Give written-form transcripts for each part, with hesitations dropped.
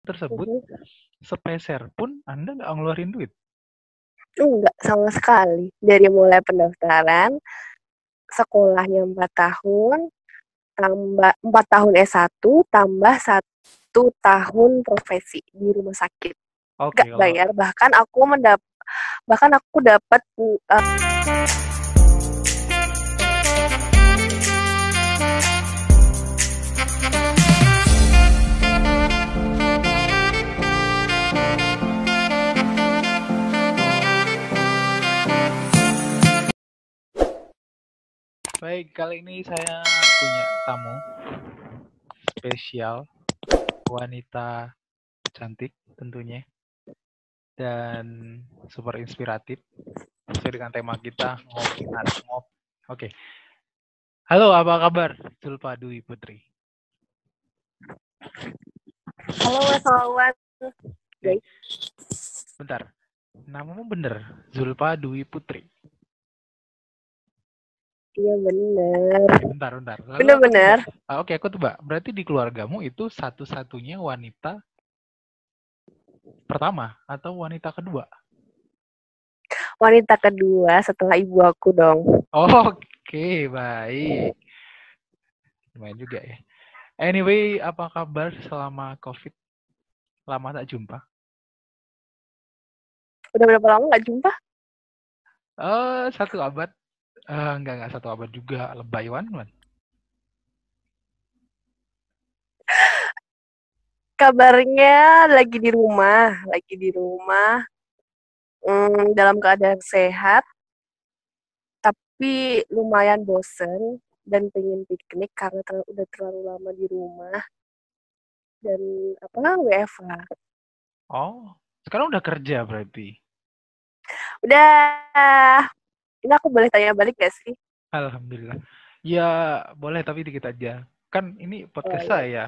tersebut, Mhm. sepeser pun Anda nggak ngeluarin duit? Enggak sama sekali. Dari mulai pendaftaran, sekolahnya 4 tahun, tambah 4 tahun S1, tambah 1 tahun profesi di rumah sakit. Oke, Nggak kalau bayar, bahkan aku dapat baik, kali ini saya punya tamu spesial, wanita cantik tentunya, dan super inspiratif, sesuai dengan tema kita, ngopi anak ngop. Oke. Halo, apa kabar? Zulfa Dwi Putri. halo Mas Wawan. Oke. Bentar. Namamu bener, Zulfa Dwi Putri. Iya bener. Bentar. Lalu aku Bener-bener. tebak. Oke, aku tebak. Berarti di keluargamu itu satu-satunya wanita pertama atau wanita kedua? Wanita kedua setelah ibu aku dong. Oke, baik. Lumayan juga ya. Anyway, apa kabar selama COVID? Lama tak jumpa. Udah berapa lama nggak jumpa? 1 abad. Enggak 1 abad juga. Lebay wan. Kabarnya lagi di rumah. Dalam keadaan sehat, tapi lumayan bosen dan pengen piknik karena udah terlalu lama di rumah dan WFH. Oh, sekarang udah kerja berarti. Udah, ini aku boleh tanya balik gak sih? Alhamdulillah. Ya, boleh tapi dikit aja. Kan ini Oh podcast iya, saya.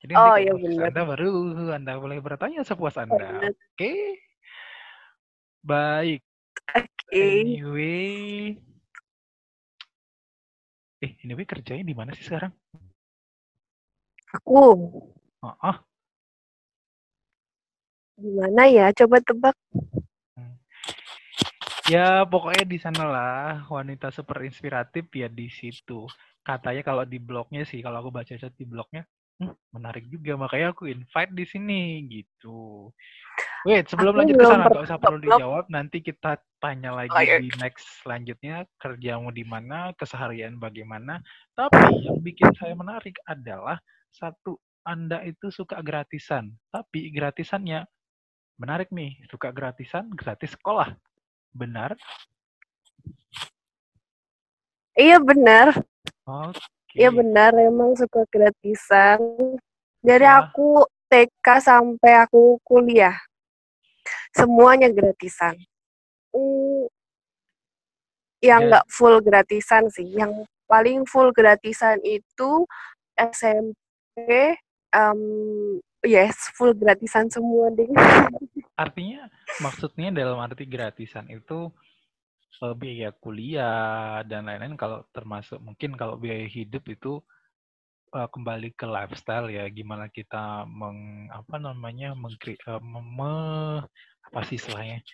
Jadi nanti oh kalau iya podcast bener. Anda baru Anda boleh bertanya sepuas Oh, Anda. bener. Oke. Baik. Oke, Anyway, anyway kerjanya di mana sih sekarang? aku Oh, oh. gimana ya? Coba tebak. Ya, pokoknya di sana lah, wanita super inspiratif ya di situ. Katanya kalau di blognya sih, kalau aku baca di blognya, menarik juga, makanya aku invite di sini gitu. Wait, sebelum Aku lanjut ke belum sana, nggak pernah usah ke perlu blog. dijawab, nanti kita tanya Oh, lagi iya. di next selanjutnya, kerjamu di mana, keseharian bagaimana. Tapi yang bikin saya menarik adalah, satu, Anda itu suka gratisan, tapi gratisannya menarik nih, suka gratisan, gratis sekolah. Benar? Iya benar. Iya Oke. benar, emang suka gratisan. Dari Setelah, aku TK sampai aku kuliah, semuanya gratisan. Hmm, yang jadi, nggak full gratisan sih, yang paling full gratisan itu SMP. Yes, full gratisan semua deh. artinya, maksudnya dalam arti gratisan itu biaya kuliah dan lain-lain, kalau termasuk mungkin kalau biaya hidup itu kembali ke lifestyle ya, gimana kita apa namanya apa sih istilahnya,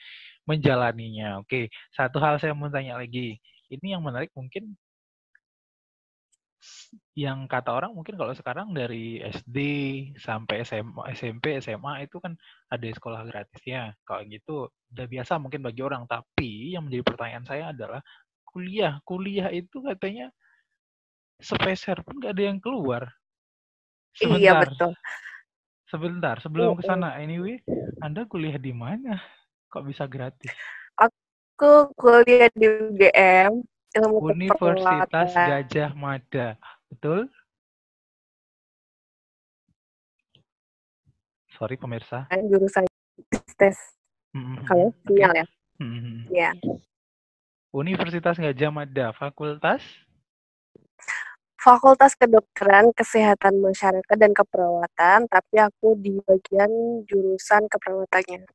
menjalaninya. Oke, satu hal saya mau tanya lagi. Ini yang menarik mungkin, yang kata orang mungkin kalau sekarang dari SD sampai SMA, SMP, SMA itu kan ada sekolah gratisnya. Kalau gitu udah biasa mungkin bagi orang. Tapi yang menjadi pertanyaan saya adalah kuliah. Kuliah itu katanya sepeser pun gak ada yang keluar. Iya Sebentar, betul. sebelum ke Mm-mm. sana. Anyway, Anda kuliah di mana? Kok bisa gratis? Aku kuliah di UGM, ilmu Universitas keperawatan, Gajah Mada. Betul? Sorry pemirsa. jurusan tes. Kalau Oke. sinyal ya. Ya. Universitas Gajah Mada, Fakultas? Fakultas Kedokteran, Kesehatan Masyarakat dan Keperawatan, tapi aku di bagian jurusan keperawatannya.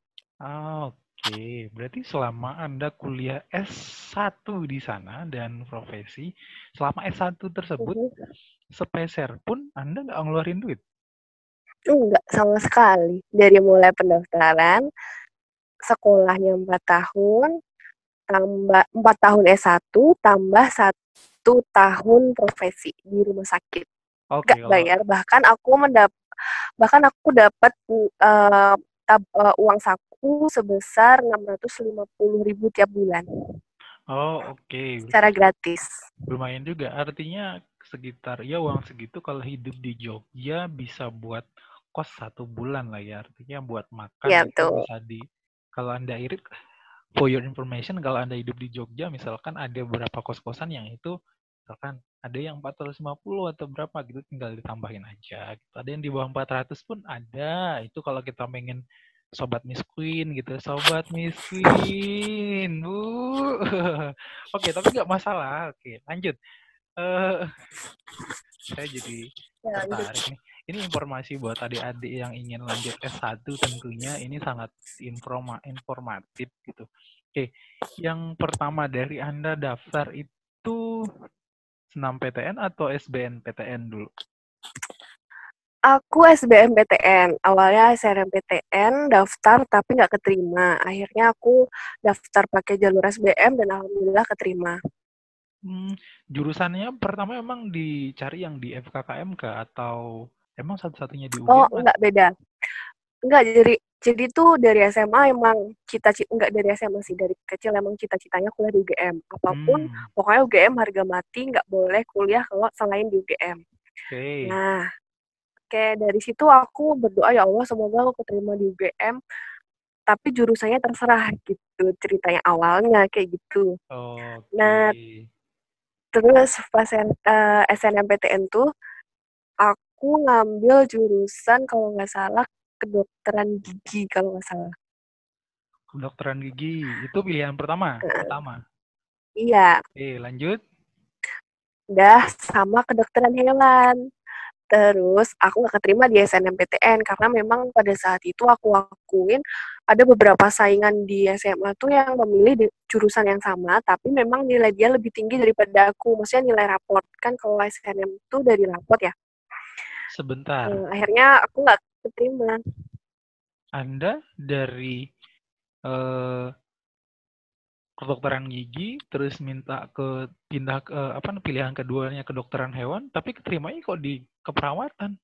Oke. Berarti selama Anda kuliah S1 di sana dan profesi, selama S1 tersebut, Mhm. sepeser pun Anda nggak ngeluarin duit? Enggak, sama sekali. Dari mulai pendaftaran, sekolahnya 4 tahun, tambah 4 tahun S1, tambah 1 tahun profesi di rumah sakit. Oke, Nggak kalau bayar, bahkan aku dapat uang saku sebesar 650.000 tiap bulan oke. secara gratis. Lumayan juga. Artinya sekitar ya uang segitu kalau hidup di Jogja bisa buat kos 1 bulan lah ya. Artinya buat makan Ya, itu betul. bisa kalau Anda irit, for your information, kalau Anda hidup di Jogja misalkan ada beberapa kos-kosan yang itu misalkan ada yang 450 atau berapa gitu, tinggal ditambahin aja gitu. Ada yang di bawah 400 pun ada. Itu kalau kita pengen sobat miskin gitu, sobat miskin. Oke, tapi nggak masalah. Oke, lanjut. eh saya jadi Ya, tertarik nih. Ini informasi buat adik-adik yang ingin lanjut S1 tentunya ini sangat informatif gitu. Oke, yang pertama dari Anda daftar itu senam PTN atau SBMPTN dulu? aku SBMPTN. Awalnya SNMPTN daftar tapi nggak keterima. Akhirnya aku daftar pakai jalur SBM dan alhamdulillah keterima. Jurusannya pertama emang dicari yang di FKKM atau emang satu-satunya di Oh, UGM? nggak beda. Nggak, jadi tuh dari SMA emang nggak dari SMA sih, dari kecil emang cita-citanya kuliah di UGM. Apapun, Hmm, pokoknya UGM harga mati, nggak boleh kuliah kalau selain di UGM. oke. Nah, kayak dari situ aku berdoa, ya Allah semoga aku keterima di UGM, tapi jurusannya terserah gitu, ceritanya awalnya kayak gitu. Oke. Nah, terus pas SNMPTN tuh, aku ngambil jurusan kalau nggak salah kedokteran gigi kalau nggak salah. Kedokteran gigi itu pilihan pertama, Nah, utama. iya, Oke, lanjut. udah sama kedokteran hewan. Terus aku nggak keterima di SNMPTN karena memang pada saat itu aku akuin ada beberapa saingan di SMA tuh yang memilih di jurusan yang sama, tapi memang nilai dia lebih tinggi daripada aku. Maksudnya nilai raport kan kalau SNM itu dari raport ya. Sebentar. Akhirnya aku nggak keterima. Anda dari eh, kedokteran gigi terus minta pindah ke apa pilihan keduanya kedokteran hewan, tapi keterimanya kok di keperawatan.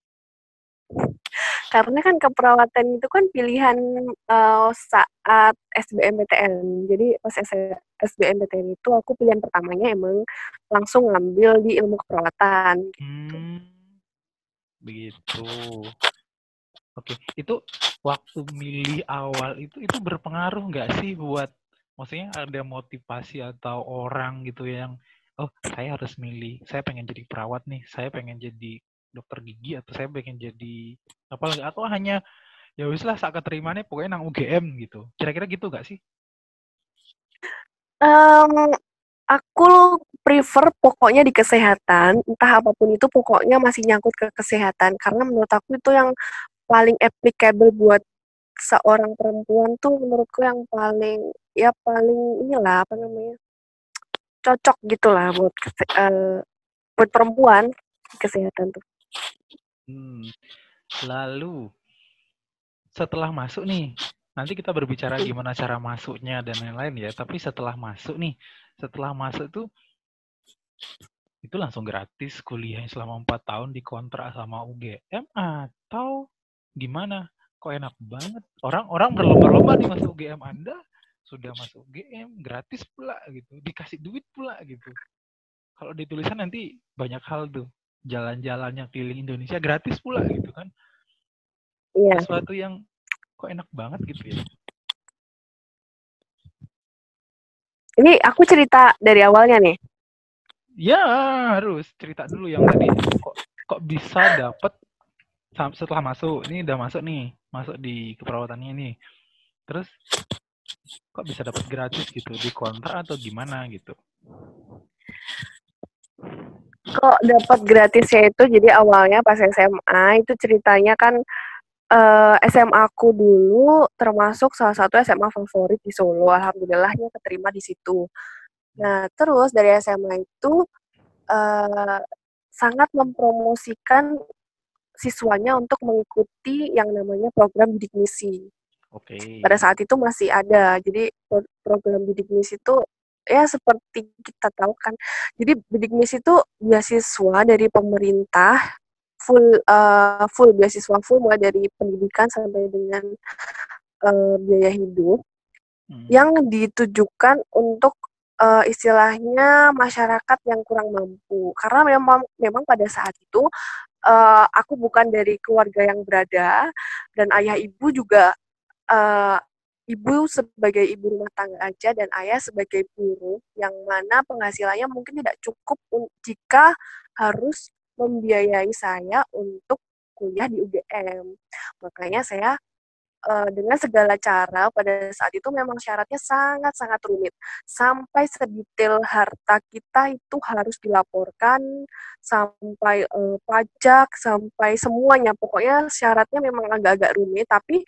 Karena kan keperawatan itu kan pilihan saat SBMPTN. Jadi pas SBMPTN itu aku pilihan pertamanya emang langsung ngambil di ilmu keperawatan. Hmm, begitu. Oke, itu waktu milih awal itu berpengaruh nggak sih buat, maksudnya ada motivasi atau orang gitu yang, oh saya harus milih, saya pengen jadi perawat nih, saya pengen jadi dokter gigi atau saya pengen jadi apa lagi, atau hanya ya wis lah saat keterimanya pokoknya nang UGM gitu. Kira-kira gitu nggak sih? Um, aku prefer pokoknya di kesehatan, entah apapun itu pokoknya masih nyangkut ke kesehatan. Karena menurut aku itu yang paling applicable buat seorang perempuan tuh menurutku yang paling, ya paling inilah apa namanya, cocok gitulah buat perempuan kesehatan tuh. Hmm. Lalu setelah masuk nih, nanti kita berbicara gimana cara masuknya dan lain-lain ya. Tapi setelah masuk tuh itu langsung gratis kuliah selama 4 tahun dikontrak sama UGM atau gimana? Kok enak banget. Orang-orang berlomba-lomba nih masuk UGM, Anda sudah masuk UGM gratis pula gitu, dikasih duit pula gitu. Kalau di tulisan nanti banyak hal tuh. Jalan-jalannya keliling Indonesia gratis pula gitu kan. Iya. Sesuatu yang kok enak banget gitu ya. Ini aku cerita dari awalnya nih. Ya, harus cerita dulu yang tadi. Kok bisa dapet setelah masuk. Ini udah masuk nih, masuk di keperawatannya nih. Terus kok bisa dapat gratis gitu, di kontrak atau gimana gitu? Kok dapat gratisnya itu, jadi awalnya pas SMA itu ceritanya kan SMA aku dulu termasuk salah satu SMA favorit di Solo. Alhamdulillahnya keterima di situ. Nah, terus dari SMA itu sangat mempromosikan siswanya untuk mengikuti yang namanya program bidik misi. Oke. Pada saat itu masih ada. Jadi program bidik misi itu ya seperti kita tahu kan. Jadi bidik misi itu beasiswa dari pemerintah full beasiswa full mulai dari pendidikan sampai dengan biaya hidup yang ditujukan untuk istilahnya masyarakat yang kurang mampu. Karena memang pada saat itu aku bukan dari keluarga yang berada dan ayah ibu juga ibu sebagai ibu rumah tangga aja dan ayah sebagai buruh yang mana penghasilannya mungkin tidak cukup jika harus membiayai saya untuk kuliah di UGM. Makanya saya dengan segala cara pada saat itu memang syaratnya sangat-sangat rumit. Sampai sedetail harta kita itu harus dilaporkan, sampai pajak, sampai semuanya. Pokoknya syaratnya memang agak-agak rumit, tapi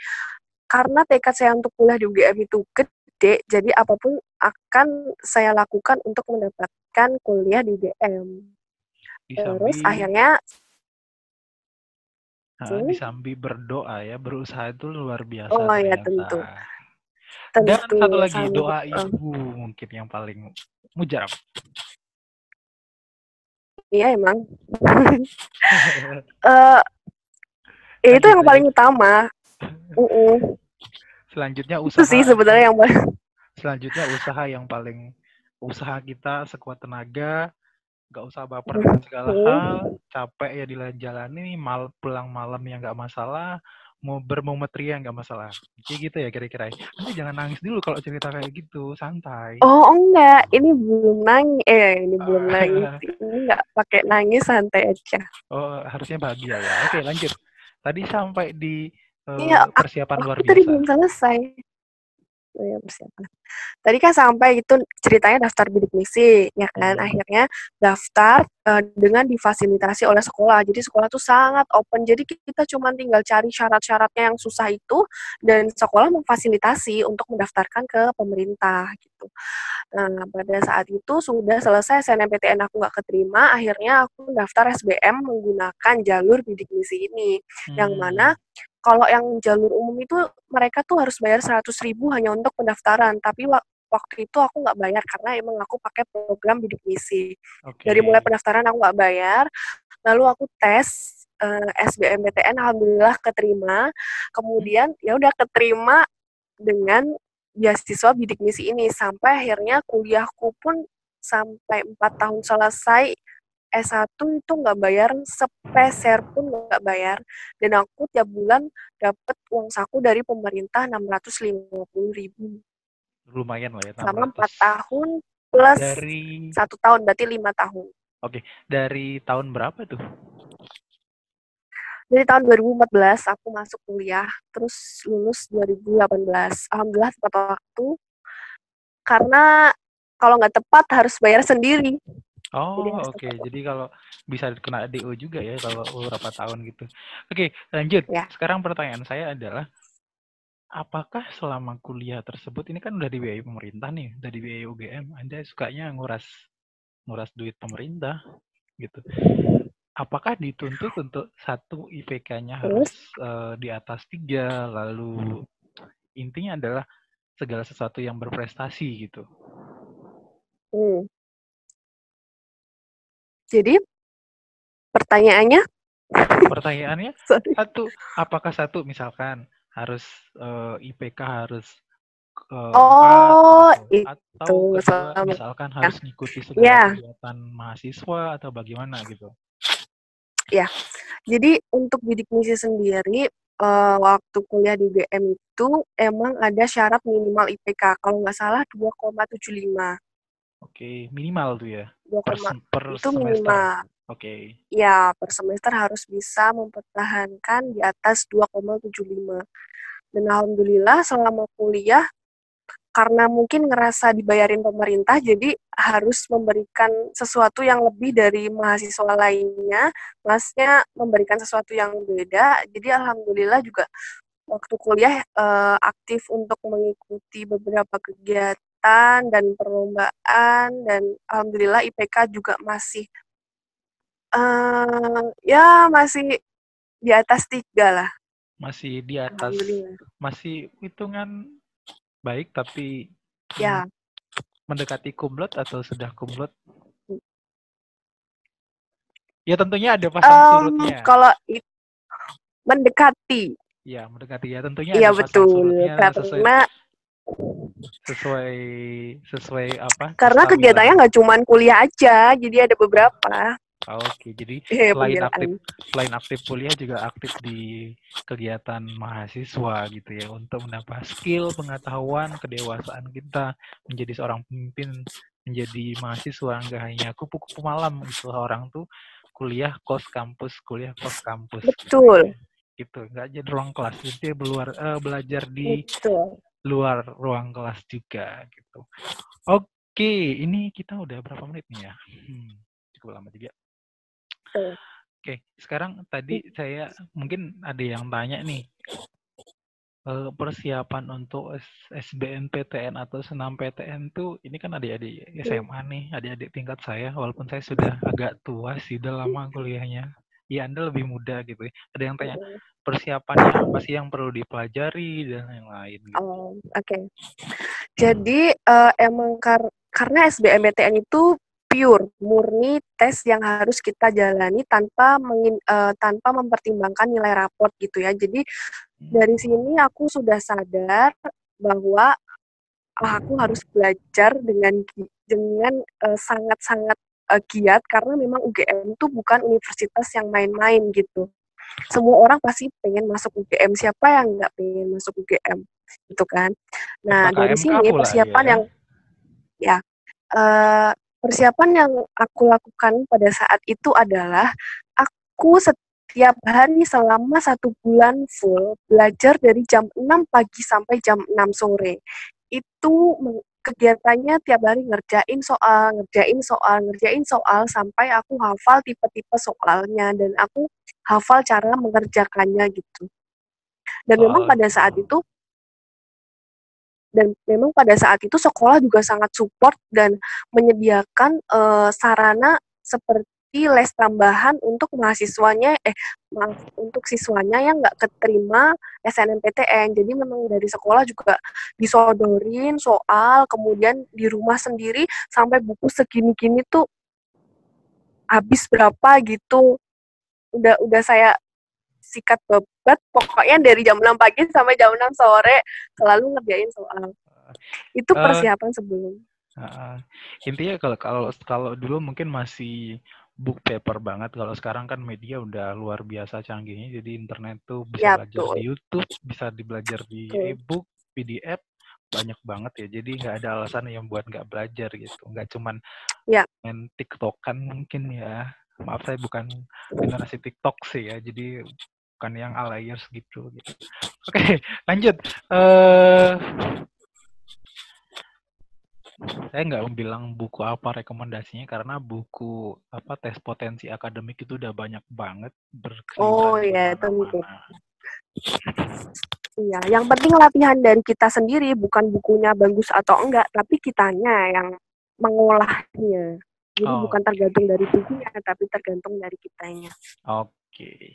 karena tekad saya untuk kuliah di UGM itu gede, jadi apapun akan saya lakukan untuk mendapatkan kuliah di UGM. Terus akhirnya disambi berdoa ya, berusaha itu luar biasa oh ya ternyata. tentu. Dan satu lagi doa ibu mungkin yang paling mujarab. Iya emang. Itu yang paling utama. Selanjutnya usaha. Itu sih sebenarnya yang paling. Selanjutnya usaha kita sekuat tenaga, nggak usah baper dengan segala hal, capek ya dijalani, pulang malam ya nggak masalah, mau bermometria nggak masalah. Kayak gitu ya kira-kira. Nanti jangan nangis dulu kalau cerita kayak gitu, santai. Oh enggak, ini belum nangis. Ini belum nangis. Ini nggak pakai nangis, santai aja. Oh harusnya bahagia ya. Oke lanjut. Tadi sampai di persiapan luar biasa. Tadi belum selesai. Oh ya persiapan. Tadi kan sampai itu ceritanya daftar bidik misi, ya kan? Akhirnya daftar dengan difasilitasi oleh sekolah. Jadi sekolah tuh sangat open. Jadi kita cuma tinggal cari syarat-syaratnya yang susah itu dan sekolah memfasilitasi untuk mendaftarkan ke pemerintah gitu. Nah, pada saat itu sudah selesai SNMPTN aku nggak keterima, akhirnya aku daftar SBM menggunakan jalur bidik misi ini. Yang mana kalau yang jalur umum itu mereka tuh harus bayar 100.000 hanya untuk pendaftaran, tapi waktu itu aku nggak bayar karena emang aku pakai program bidik misi. Dari mulai pendaftaran aku nggak bayar, lalu aku tes SBMPTN, alhamdulillah keterima. Kemudian ya udah keterima dengan beasiswa bidik misi ini sampai akhirnya kuliahku pun sampai 4 tahun selesai. S1 itu nggak bayar, sepeser pun nggak bayar. Dan aku tiap bulan dapat uang saku dari pemerintah 650.000. Lumayan lah ya. Selama 4 tahun plus dari 1 tahun, berarti 5 tahun. Oke, dari tahun berapa tuh? Dari tahun 2014 aku masuk kuliah, terus lulus 2018. Alhamdulillah tepat waktu, karena kalau nggak tepat harus bayar sendiri. Oh oke. Jadi kalau bisa kena DO juga ya kalau beberapa tahun gitu. Oke, lanjut. Ya. Sekarang pertanyaan saya adalah, apakah selama kuliah tersebut, ini kan udah dibiayai pemerintah nih, udah dibiayai UGM, Anda sukanya nguras duit pemerintah gitu. Apakah dituntut untuk satu IPK-nya harus di atas 3, lalu intinya adalah segala sesuatu yang berprestasi gitu? Jadi pertanyaannya? Apakah satu misalkan harus IPK harus 4 gitu. Atau kedua misalkan harus ngikuti segala kegiatan mahasiswa atau bagaimana gitu? Ya, jadi untuk bidik misi sendiri waktu kuliah di UGM itu emang ada syarat minimal IPK, kalau nggak salah 2,75. Oke, minimal tuh ya? Per itu semester? Minimal. Oke. Ya, per semester harus bisa mempertahankan di atas 2,75. Dan alhamdulillah selama kuliah, karena mungkin ngerasa dibayarin pemerintah, jadi harus memberikan sesuatu yang lebih dari mahasiswa lainnya, maksudnya memberikan sesuatu yang beda. Jadi alhamdulillah juga waktu kuliah aktif untuk mengikuti beberapa kegiatan dan perlombaan, dan alhamdulillah IPK juga masih masih di atas 3 lah. Masih di atas, Alhamdulillah. masih hitungan baik tapi Ya. mendekati kumlot atau sudah kumlot? Ya tentunya ada pasang surutnya. Kalau mendekati. Ya mendekati ya tentunya Iya ada pasang betul, surutnya karena sesuai apa? karena kestabilan. kegiatannya nggak cuma kuliah aja, jadi ada beberapa. Oke, jadi selain aktif kuliah juga aktif di kegiatan mahasiswa gitu ya untuk menambah skill, pengetahuan, kedewasaan kita menjadi seorang pemimpin, menjadi mahasiswa nggak hanya kupu-kupu malam gitu orang tuh kuliah kos kampus. Betul. Gitu nggak jadi ruang kelas, jadi belajar di Betul. luar ruang kelas juga gitu. Oke, ini kita udah berapa menit nih ya? Cukup lama juga. Oke, sekarang tadi saya mungkin ada yang tanya nih, persiapan untuk SBMPTN atau SNMPTN tuh, ini kan adik-adik SMA nih, adik-adik tingkat saya, walaupun saya sudah agak tua sih, udah lama kuliahnya. Ya, Anda lebih muda gitu ya. Ada yang tanya, persiapannya apa sih yang perlu dipelajari dan yang lain gitu. Oke. Jadi emang karena SBMPTN itu pure, murni tes yang harus kita jalani tanpa mempertimbangkan nilai raport gitu ya. Jadi dari sini aku sudah sadar bahwa aku harus belajar dengan sangat-sangat giat karena memang UGM itu bukan universitas yang main-main gitu. Semua orang pasti pengen masuk UGM, siapa yang nggak pengen masuk UGM gitu kan. Nah dari sini persiapan yang aku lakukan pada saat itu adalah aku setiap hari selama 1 bulan full belajar dari jam 6 pagi sampai jam 6 sore. Itu kegiatannya tiap hari ngerjain soal sampai aku hafal tipe-tipe soalnya dan aku hafal cara mengerjakannya gitu. Dan memang pada saat itu sekolah juga sangat support dan menyediakan sarana seperti les tambahan untuk untuk siswanya yang nggak keterima SNMPTN. Jadi memang dari sekolah juga disodorin soal, kemudian di rumah sendiri sampai buku segini-gini tuh habis berapa gitu. Udah saya sikat bebat, pokoknya dari jam 6 pagi sampai jam 6 sore selalu ngerjain soal. Itu persiapan sebelum. Intinya kalau dulu mungkin masih book paper banget, kalau sekarang kan media udah luar biasa canggihnya, jadi internet tuh bisa belajar di YouTube, bisa dibelajar di e-book, PDF, banyak banget ya, jadi nggak ada alasan yang buat nggak belajar gitu, nggak cuman main TikTokan mungkin ya, maaf saya bukan generasi TikTok sih ya, jadi bukan yang alayers gitu. Oke, lanjut. Saya nggak bilang buku apa rekomendasinya karena buku tes potensi akademik itu udah banyak banget berseliweran di mana-mana. Iya, yang penting latihan dari kita sendiri, bukan bukunya bagus atau enggak, tapi kitanya yang mengolahnya. Jadi bukan tergantung dari bukunya, tapi tergantung dari kitanya. Oke.